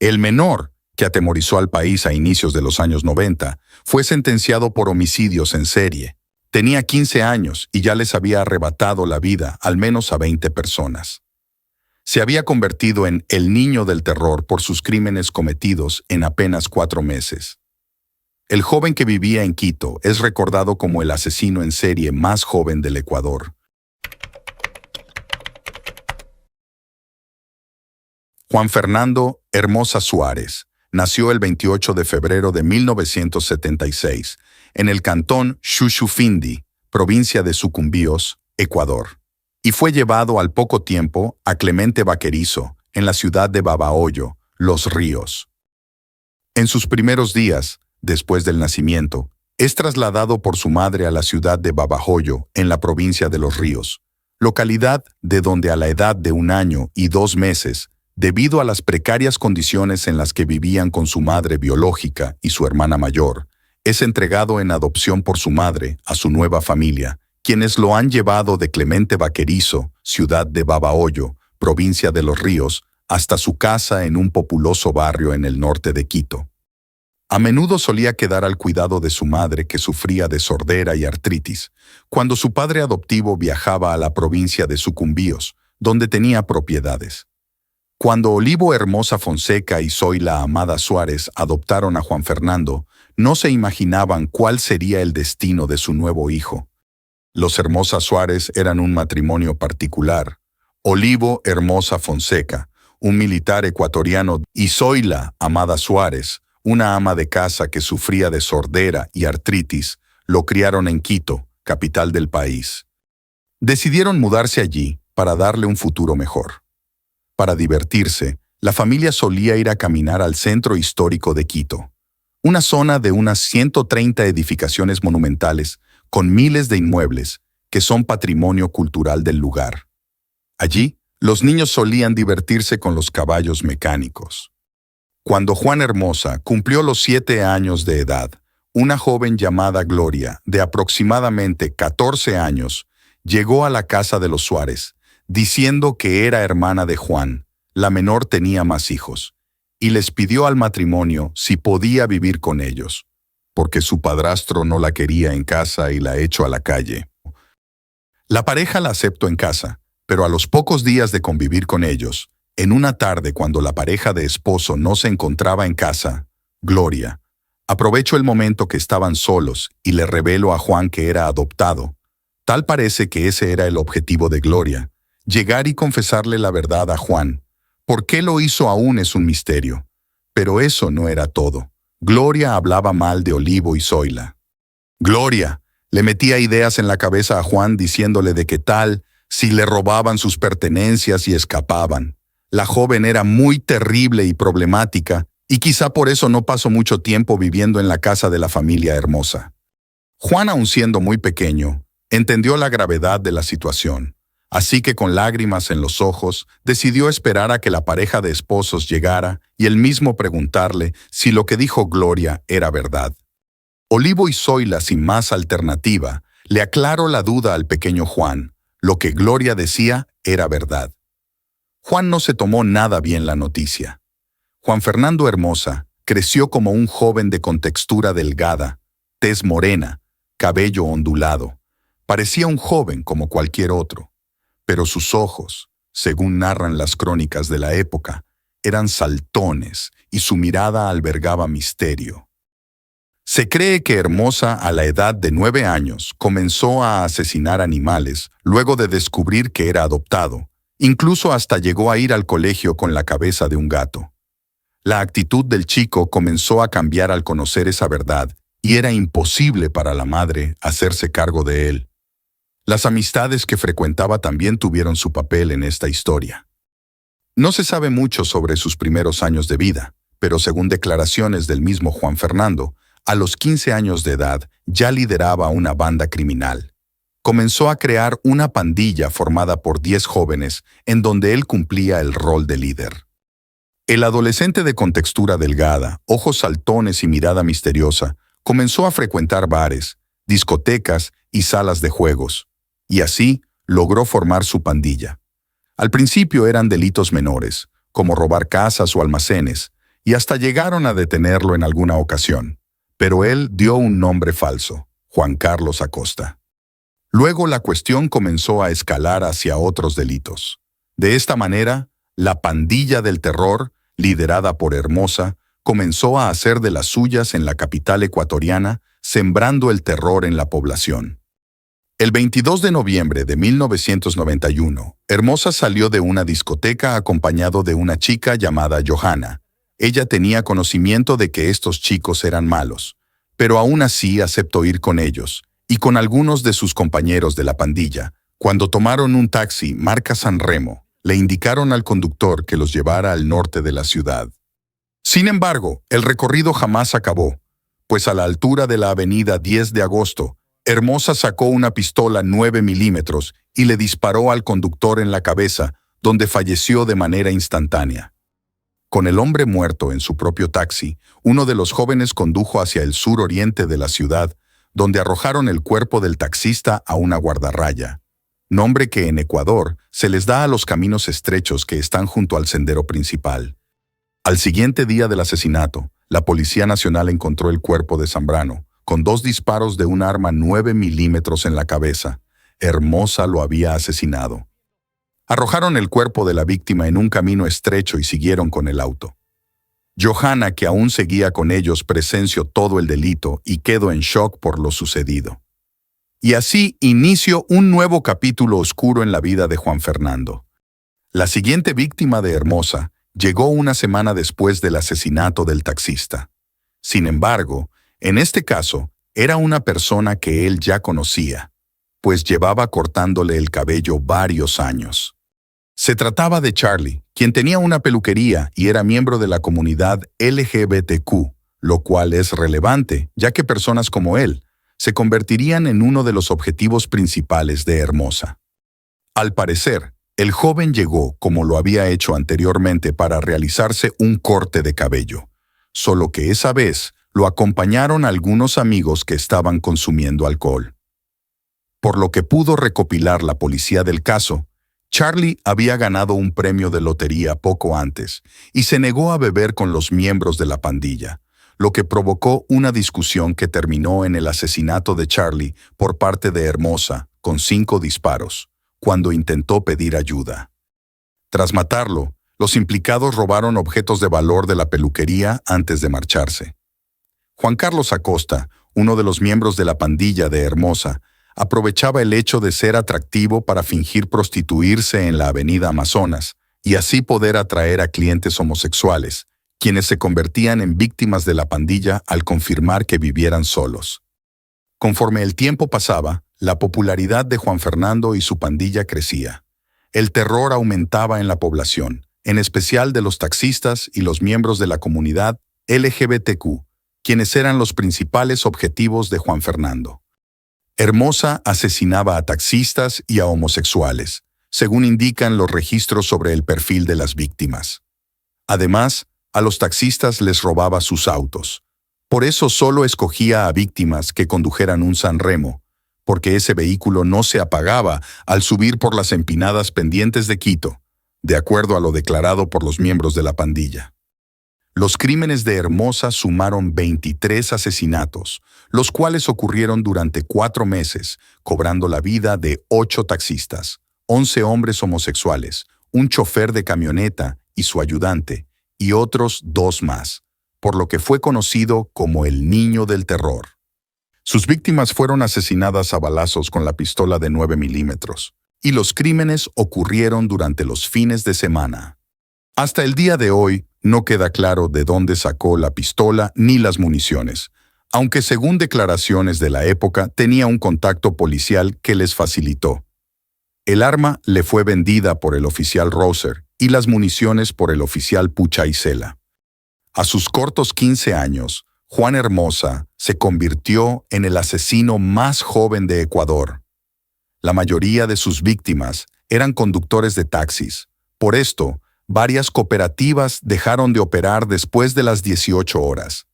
El menor, que atemorizó al país a inicios de los años 90, fue sentenciado por homicidios en serie. Tenía 15 años y ya les había arrebatado la vida al menos a 20 personas. Se había convertido en el niño del terror por sus crímenes cometidos en apenas 4 meses. El joven que vivía en Quito es recordado como el asesino en serie más joven del Ecuador. Juan Fernando Hermosa Suárez nació el 28 de febrero de 1976 en el cantón Xuxufindi, provincia de Sucumbíos, Ecuador, y fue llevado al poco tiempo a Clemente Vaquerizo, en la ciudad de Babahoyo, Los Ríos. En sus primeros días, después del nacimiento, es trasladado por su madre a la ciudad de Babahoyo, en la provincia de Los Ríos, localidad de donde a la edad de 1 año y 2 meses, debido a las precarias condiciones en las que vivían con su madre biológica y su hermana mayor, es entregado en adopción por su madre a su nueva familia, quienes lo han llevado de Clemente Vaquerizo, ciudad de Babahoyo, provincia de Los Ríos, hasta su casa en un populoso barrio en el norte de Quito. A menudo solía quedar al cuidado de su madre, que sufría de sordera y artritis, cuando su padre adoptivo viajaba a la provincia de Sucumbíos, donde tenía propiedades. Cuando Olivo Hermosa Fonseca y Zoila Amada Suárez adoptaron a Juan Fernando, no se imaginaban cuál sería el destino de su nuevo hijo. Los Hermosa Suárez eran un matrimonio particular. Olivo Hermosa Fonseca, un militar ecuatoriano, y Zoila Amada Suárez, una ama de casa que sufría de sordera y artritis, lo criaron en Quito, capital del país. Decidieron mudarse allí para darle un futuro mejor. Para divertirse, la familia solía ir a caminar al centro histórico de Quito, una zona de unas 130 edificaciones monumentales con miles de inmuebles que son patrimonio cultural del lugar. Allí, los niños solían divertirse con los caballos mecánicos. Cuando Juan Hermosa cumplió los 7 años de edad, una joven llamada Gloria, de aproximadamente 14 años, llegó a la casa de los Suárez, diciendo que era hermana de Juan, la menor tenía más hijos, y les pidió al matrimonio si podía vivir con ellos, porque su padrastro no la quería en casa y la echó a la calle. La pareja la aceptó en casa, pero a los pocos días de convivir con ellos, en una tarde cuando la pareja de esposo no se encontraba en casa, Gloria aprovechó el momento que estaban solos y le reveló a Juan que era adoptado. Tal parece que ese era el objetivo de Gloria, llegar y confesarle la verdad a Juan. ¿Por qué lo hizo aún es un misterio? Pero eso no era todo. Gloria hablaba mal de Olivo y Zoila. Gloria le metía ideas en la cabeza a Juan diciéndole de qué tal si le robaban sus pertenencias y escapaban. La joven era muy terrible y problemática, y quizá por eso no pasó mucho tiempo viviendo en la casa de la familia Hermosa. Juan, aun siendo muy pequeño, entendió la gravedad de la situación. Así que con lágrimas en los ojos, decidió esperar a que la pareja de esposos llegara y él mismo preguntarle si lo que dijo Gloria era verdad. Olivo y Zoila, sin más alternativa, le aclaró la duda al pequeño Juan. Lo que Gloria decía era verdad. Juan no se tomó nada bien la noticia. Juan Fernando Hermosa creció como un joven de contextura delgada, tez morena, cabello ondulado. Parecía un joven como cualquier otro. Pero sus ojos, según narran las crónicas de la época, eran saltones y su mirada albergaba misterio. Se cree que Hermosa, a la edad de 9 años, comenzó a asesinar animales luego de descubrir que era adoptado. Incluso hasta llegó a ir al colegio con la cabeza de un gato. La actitud del chico comenzó a cambiar al conocer esa verdad y era imposible para la madre hacerse cargo de él. Las amistades que frecuentaba también tuvieron su papel en esta historia. No se sabe mucho sobre sus primeros años de vida, pero según declaraciones del mismo Juan Fernando, a los 15 años de edad ya lideraba una banda criminal. Comenzó a crear una pandilla formada por 10 jóvenes en donde él cumplía el rol de líder. El adolescente de contextura delgada, ojos saltones y mirada misteriosa, comenzó a frecuentar bares, discotecas y salas de juegos, y así logró formar su pandilla. Al principio eran delitos menores, como robar casas o almacenes, y hasta llegaron a detenerlo en alguna ocasión, pero él dio un nombre falso, Juan Carlos Acosta. Luego la cuestión comenzó a escalar hacia otros delitos. De esta manera, la pandilla del terror, liderada por Hermosa, comenzó a hacer de las suyas en la capital ecuatoriana, sembrando el terror en la población. El 22 de noviembre de 1991, Hermosa salió de una discoteca acompañado de una chica llamada Johanna. Ella tenía conocimiento de que estos chicos eran malos, pero aún así aceptó ir con ellos y con algunos de sus compañeros de la pandilla. Cuando tomaron un taxi marca San Remo, le indicaron al conductor que los llevara al norte de la ciudad. Sin embargo, el recorrido jamás acabó, pues a la altura de la avenida 10 de agosto, Hermosa sacó una pistola 9 milímetros y le disparó al conductor en la cabeza, donde falleció de manera instantánea. Con el hombre muerto en su propio taxi, uno de los jóvenes condujo hacia el suroriente de la ciudad, donde arrojaron el cuerpo del taxista a una guardarraya, nombre que en Ecuador se les da a los caminos estrechos que están junto al sendero principal. Al siguiente día del asesinato, la Policía Nacional encontró el cuerpo de Zambrano, con 2 disparos de un arma 9 milímetros en la cabeza. Hermosa lo había asesinado. Arrojaron el cuerpo de la víctima en un camino estrecho y siguieron con el auto. Johanna, que aún seguía con ellos, presenció todo el delito y quedó en shock por lo sucedido. Y así inició un nuevo capítulo oscuro en la vida de Juan Fernando. La siguiente víctima de Hermosa llegó una semana después del asesinato del taxista. Sin embargo, en este caso, era una persona que él ya conocía, pues llevaba cortándole el cabello varios años. Se trataba de Charlie, quien tenía una peluquería y era miembro de la comunidad LGBTQ, lo cual es relevante, ya que personas como él se convertirían en uno de los objetivos principales de Hermosa. Al parecer, el joven llegó, como lo había hecho anteriormente, para realizarse un corte de cabello, solo que esa vez lo acompañaron algunos amigos que estaban consumiendo alcohol. Por lo que pudo recopilar la policía del caso, Charlie había ganado un premio de lotería poco antes y se negó a beber con los miembros de la pandilla, lo que provocó una discusión que terminó en el asesinato de Charlie por parte de Hermosa, con 5 disparos, cuando intentó pedir ayuda. Tras matarlo, los implicados robaron objetos de valor de la peluquería antes de marcharse. Juan Carlos Acosta, uno de los miembros de la pandilla de Hermosa, aprovechaba el hecho de ser atractivo para fingir prostituirse en la avenida Amazonas y así poder atraer a clientes homosexuales, quienes se convertían en víctimas de la pandilla al confirmar que vivieran solos. Conforme el tiempo pasaba, la popularidad de Juan Fernando y su pandilla crecía. El terror aumentaba en la población, en especial de los taxistas y los miembros de la comunidad LGBTQ, quienes eran los principales objetivos de Juan Fernando. Hermosa asesinaba a taxistas y a homosexuales, según indican los registros sobre el perfil de las víctimas. Además, a los taxistas les robaba sus autos. Por eso solo escogía a víctimas que condujeran un San Remo, porque ese vehículo no se apagaba al subir por las empinadas pendientes de Quito, de acuerdo a lo declarado por los miembros de la pandilla. Los crímenes de Hermosa sumaron 23 asesinatos, los cuales ocurrieron durante 4 meses, cobrando la vida de 8 taxistas, 11 hombres homosexuales, un chofer de camioneta y su ayudante, y otros 2 más, por lo que fue conocido como el Niño del Terror. Sus víctimas fueron asesinadas a balazos con la pistola de 9 milímetros, y los crímenes ocurrieron durante los fines de semana. Hasta el día de hoy, no queda claro de dónde sacó la pistola ni las municiones, aunque según declaraciones de la época tenía un contacto policial que les facilitó. El arma le fue vendida por el oficial Roser y las municiones por el oficial Pucha Isela. A sus cortos 15 años, Juan Hermosa se convirtió en el asesino más joven de Ecuador. La mayoría de sus víctimas eran conductores de taxis. Por esto, varias cooperativas dejaron de operar después de las 18 horas.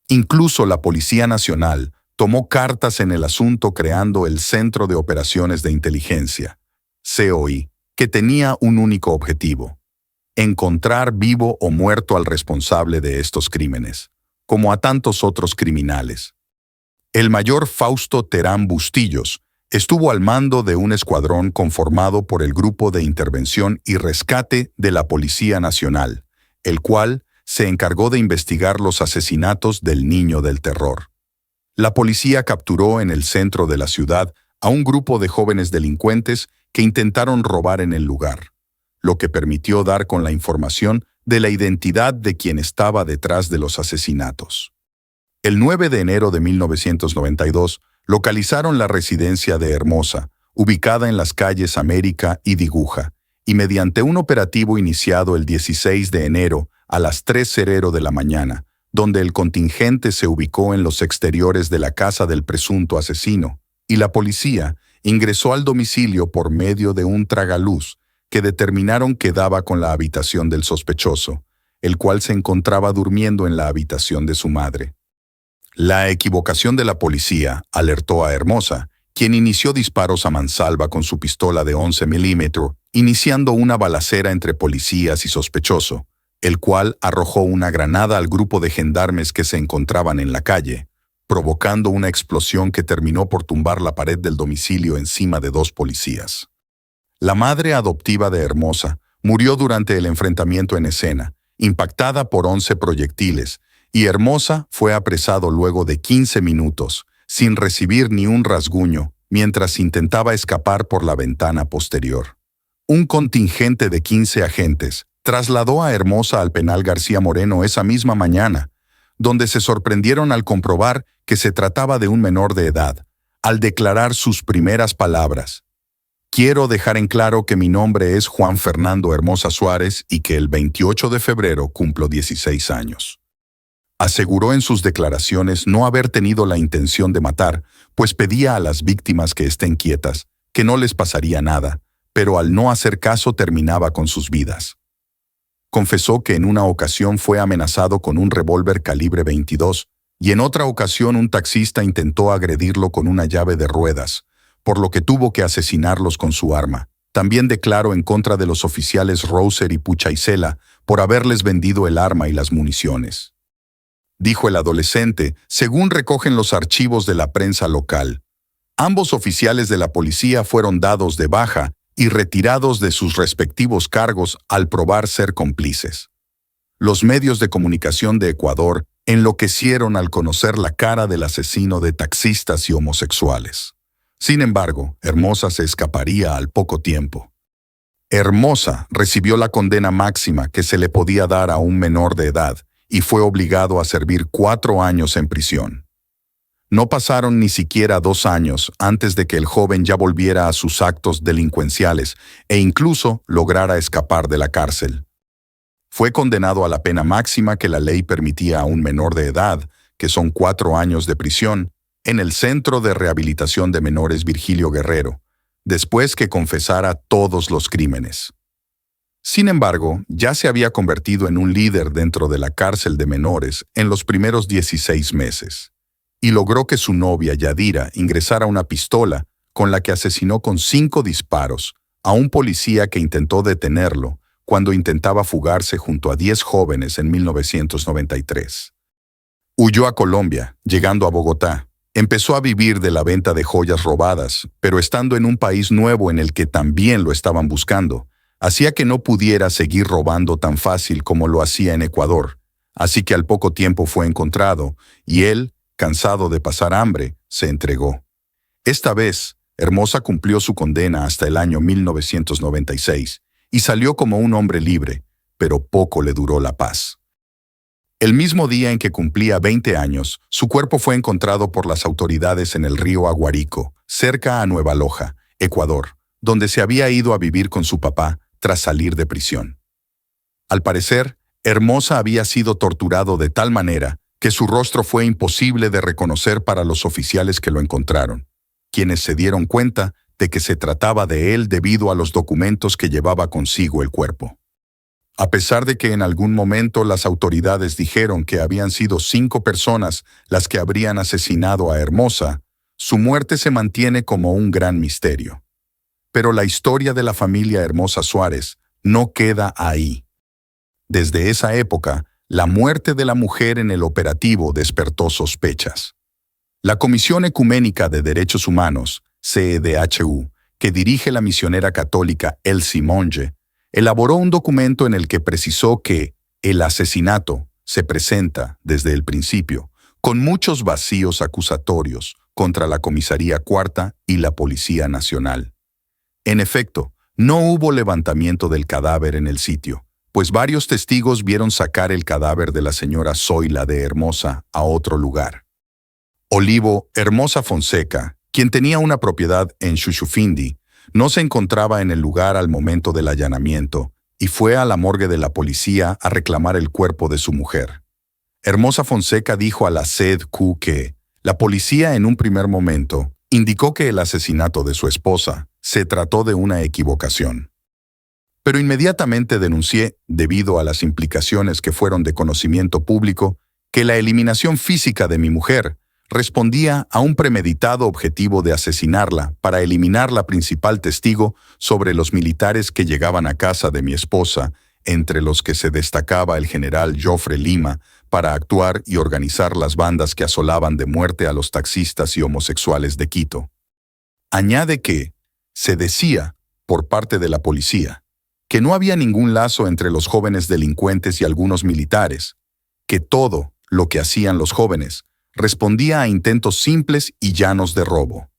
Incluso la Policía Nacional tomó cartas en el asunto creando el Centro de Operaciones de Inteligencia, COI, que tenía un único objetivo: encontrar vivo o muerto al responsable de estos crímenes, como a tantos otros criminales. El mayor Fausto Terán Bustillos estuvo al mando de un escuadrón conformado por el Grupo de Intervención y Rescate de la Policía Nacional, el cual se encargó de investigar los asesinatos del Niño del Terror. La policía capturó en el centro de la ciudad a un grupo de jóvenes delincuentes que intentaron robar en el lugar, lo que permitió dar con la información de la identidad de quien estaba detrás de los asesinatos. El 9 de enero de 1992, localizaron la residencia de Hermosa, ubicada en las calles América y Diguja, y mediante un operativo iniciado el 16 de enero a las 3:00 de la mañana, donde el contingente se ubicó en los exteriores de la casa del presunto asesino, y la policía ingresó al domicilio por medio de un tragaluz que determinaron que daba con la habitación del sospechoso, el cual se encontraba durmiendo en la habitación de su madre. La equivocación de la policía alertó a Hermosa, quien inició disparos a mansalva con su pistola de 11 milímetros, iniciando una balacera entre policías y sospechoso, el cual arrojó una granada al grupo de gendarmes que se encontraban en la calle, provocando una explosión que terminó por tumbar la pared del domicilio encima de 2 policías. La madre adoptiva de Hermosa murió durante el enfrentamiento en escena, impactada por 11 proyectiles, y Hermosa fue apresado luego de 15 minutos, sin recibir ni un rasguño, mientras intentaba escapar por la ventana posterior. Un contingente de 15 agentes trasladó a Hermosa al penal García Moreno esa misma mañana, donde se sorprendieron al comprobar que se trataba de un menor de edad, al declarar sus primeras palabras: «Quiero dejar en claro que mi nombre es Juan Fernando Hermosa Suárez y que el 28 de febrero cumplo 16 años». Aseguró en sus declaraciones no haber tenido la intención de matar, pues pedía a las víctimas que estén quietas, que no les pasaría nada, pero al no hacer caso terminaba con sus vidas. Confesó que en una ocasión fue amenazado con un revólver calibre 22 y en otra ocasión un taxista intentó agredirlo con una llave de ruedas, por lo que tuvo que asesinarlos con su arma. También declaró en contra de los oficiales Rouser y Puchaisela por haberles vendido el arma y las municiones. Dijo el adolescente, según recogen los archivos de la prensa local. Ambos oficiales de la policía fueron dados de baja y retirados de sus respectivos cargos al probar ser cómplices. Los medios de comunicación de Ecuador enloquecieron al conocer la cara del asesino de taxistas y homosexuales. Sin embargo, Hermosa se escaparía al poco tiempo. Hermosa recibió la condena máxima que se le podía dar a un menor de edad y fue obligado a servir 4 años en prisión. No pasaron ni siquiera 2 años antes de que el joven ya volviera a sus actos delincuenciales e incluso lograra escapar de la cárcel. Fue condenado a la pena máxima que la ley permitía a un menor de edad, que son 4 años de prisión, en el Centro de Rehabilitación de Menores Virgilio Guerrero, después que confesara todos los crímenes. Sin embargo, ya se había convertido en un líder dentro de la cárcel de menores en los primeros 16 meses, y logró que su novia Yadira ingresara una pistola con la que asesinó con 5 disparos a un policía que intentó detenerlo cuando intentaba fugarse junto a 10 jóvenes en 1993. Huyó a Colombia, llegando a Bogotá. Empezó a vivir de la venta de joyas robadas, pero estando en un país nuevo en el que también lo estaban buscando, hacía que no pudiera seguir robando tan fácil como lo hacía en Ecuador, así que al poco tiempo fue encontrado, y él, cansado de pasar hambre, se entregó. Esta vez, Hermosa cumplió su condena hasta el año 1996, y salió como un hombre libre, pero poco le duró la paz. El mismo día en que cumplía 20 años, su cuerpo fue encontrado por las autoridades en el río Aguarico, cerca a Nueva Loja, Ecuador, donde se había ido a vivir con su papá tras salir de prisión. Al parecer, Hermosa había sido torturado de tal manera que su rostro fue imposible de reconocer para los oficiales que lo encontraron, quienes se dieron cuenta de que se trataba de él debido a los documentos que llevaba consigo el cuerpo. A pesar de que en algún momento las autoridades dijeron que habían sido 5 personas las que habrían asesinado a Hermosa, su muerte se mantiene como un gran misterio. Pero la historia de la familia Hermosa Suárez no queda ahí. Desde esa época, la muerte de la mujer en el operativo despertó sospechas. La Comisión Ecuménica de Derechos Humanos, CEDHU, que dirige la misionera católica Elsie Monge, elaboró un documento en el que precisó que el asesinato se presenta, desde el principio, con muchos vacíos acusatorios contra la Comisaría Cuarta y la Policía Nacional. En efecto, no hubo levantamiento del cadáver en el sitio, pues varios testigos vieron sacar el cadáver de la señora Zoila de Hermosa a otro lugar. Olivo Hermosa Fonseca, quien tenía una propiedad en Shushufindi, no se encontraba en el lugar al momento del allanamiento y fue a la morgue de la policía a reclamar el cuerpo de su mujer. Hermosa Fonseca dijo a la CEDHU que la policía en un primer momento indicó que el asesinato de su esposa se trató de una equivocación. Pero inmediatamente denuncié, debido a las implicaciones que fueron de conocimiento público, que la eliminación física de mi mujer respondía a un premeditado objetivo de asesinarla para eliminar la principal testigo sobre los militares que llegaban a casa de mi esposa, entre los que se destacaba el general Joffre Lima, para actuar y organizar las bandas que asolaban de muerte a los taxistas y homosexuales de Quito. Añade que se decía, por parte de la policía, que no había ningún lazo entre los jóvenes delincuentes y algunos militares, que todo lo que hacían los jóvenes respondía a intentos simples y llanos de robo.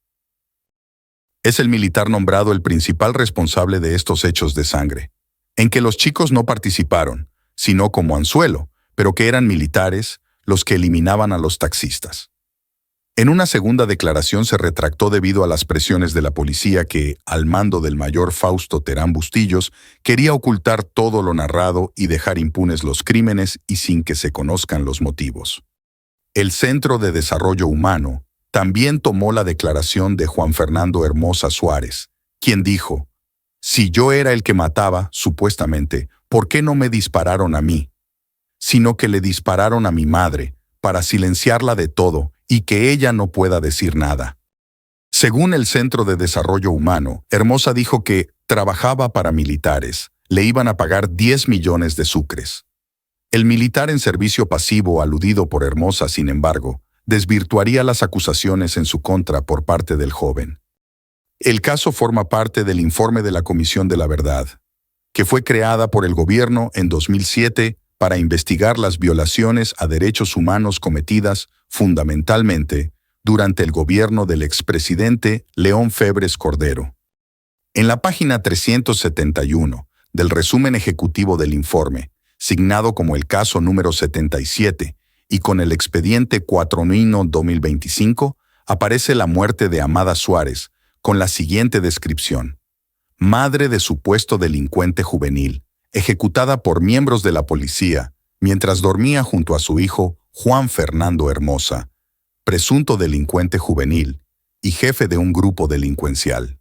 Es el militar nombrado el principal responsable de estos hechos de sangre, en que los chicos no participaron, sino como anzuelo, pero que eran militares los que eliminaban a los taxistas. En una segunda declaración se retractó debido a las presiones de la policía que, al mando del mayor Fausto Terán Bustillos, quería ocultar todo lo narrado y dejar impunes los crímenes y sin que se conozcan los motivos. El Centro de Desarrollo Humano también tomó la declaración de Juan Fernando Hermosa Suárez, quien dijo: «Si yo era el que mataba, supuestamente, ¿por qué no me dispararon a mí? Sino que le dispararon a mi madre, para silenciarla de todo y que ella no pueda decir nada». Según el Centro de Desarrollo Humano, Hermosa dijo que trabajaba para militares, le iban a pagar 10 millones de sucres. El militar en servicio pasivo aludido por Hermosa, sin embargo, desvirtuaría las acusaciones en su contra por parte del joven. El caso forma parte del informe de la Comisión de la Verdad, que fue creada por el gobierno en 2007 para investigar las violaciones a derechos humanos cometidas, fundamentalmente, durante el gobierno del expresidente León Febres Cordero. En la página 371 del resumen ejecutivo del informe, signado como el caso número 77 y con el expediente 4/2025, aparece la muerte de Amada Suárez, con la siguiente descripción: madre de supuesto delincuente juvenil, ejecutada por miembros de la policía, mientras dormía junto a su hijo Juan Fernando Hermosa, presunto delincuente juvenil y jefe de un grupo delincuencial.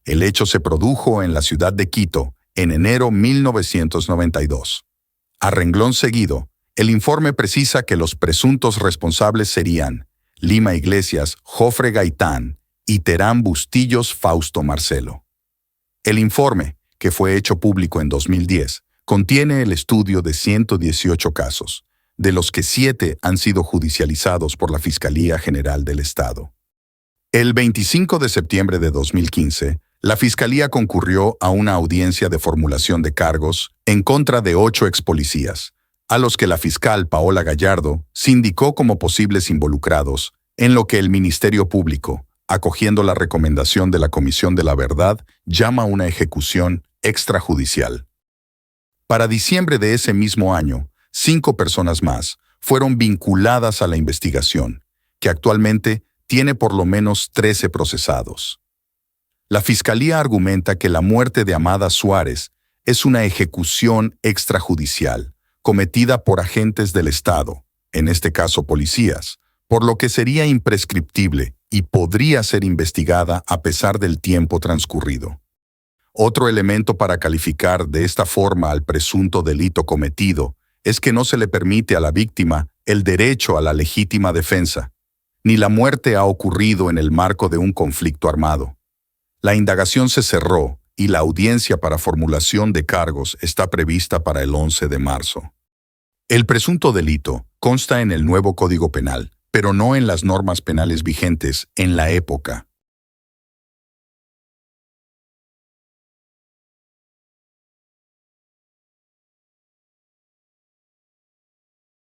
El hecho se produjo en la ciudad de Quito en enero 1992. A renglón seguido, el informe precisa que los presuntos responsables serían Lima Iglesias, Joffre Gaitán y Terán Bustillos Fausto Marcelo. El informe, que fue hecho público en 2010, contiene el estudio de 118 casos, de los que 7 han sido judicializados por la Fiscalía General del Estado. El 25 de septiembre de 2015, la Fiscalía concurrió a una audiencia de formulación de cargos en contra de 8 expolicías, a los que la fiscal Paola Gallardo sindicó como posibles involucrados, en lo que el Ministerio Público, acogiendo la recomendación de la Comisión de la Verdad, llama una ejecución extrajudicial. Para diciembre de ese mismo año, 5 personas más fueron vinculadas a la investigación, que actualmente tiene por lo menos 13 procesados. La Fiscalía argumenta que la muerte de Amada Suárez es una ejecución extrajudicial cometida por agentes del Estado, en este caso policías, por lo que sería imprescriptible y podría ser investigada a pesar del tiempo transcurrido. Otro elemento para calificar de esta forma al presunto delito cometido es que no se le permite a la víctima el derecho a la legítima defensa, ni la muerte ha ocurrido en el marco de un conflicto armado. La indagación se cerró y la audiencia para formulación de cargos está prevista para el 11 de marzo. El presunto delito consta en el nuevo Código Penal, pero no en las normas penales vigentes en la época.